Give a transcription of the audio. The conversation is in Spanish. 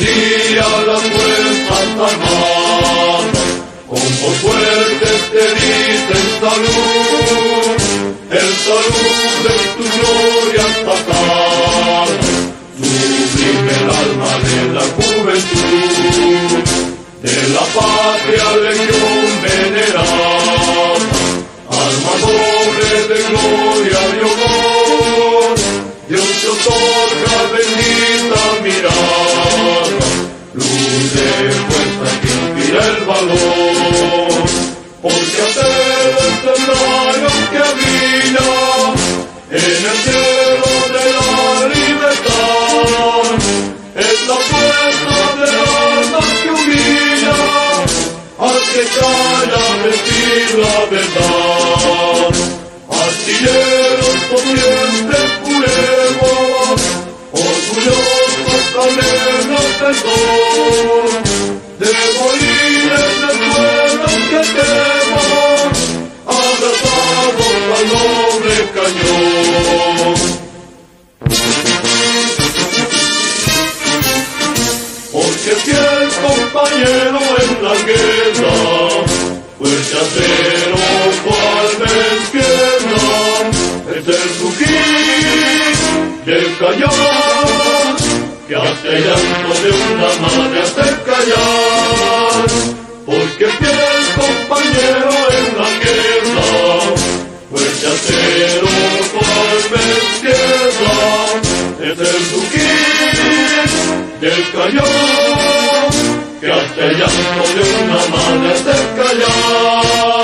venía las fuerzas armadas, con voz fuerte te dicen salud, el salud de tu gloria estatal, sublime el alma de la juventud, de la patria legión venerada, alma doble de gloria y honor, Dios te otorga bendita mirada, luz de fuerza que inspira el valor, porque hacer el rayo que brilla en el cielo de la libertad, es la fuerza del alma que humilla al que calla decir la verdad. Artilleros siempre juremos, orgullosos caneros del sol, de morir en el suelo que temos, abrazados al noble cañón. Porque fiel compañero en la guerra, fuerte acero cual me izquierda, es el rugir del cañón, que hasta el llanto de una madre hace callar. Porque fiel compañero en la guerra, fuerte acero cual me izquierda, es el rugir del cañón, que hasta el llanto de una madre hace callar.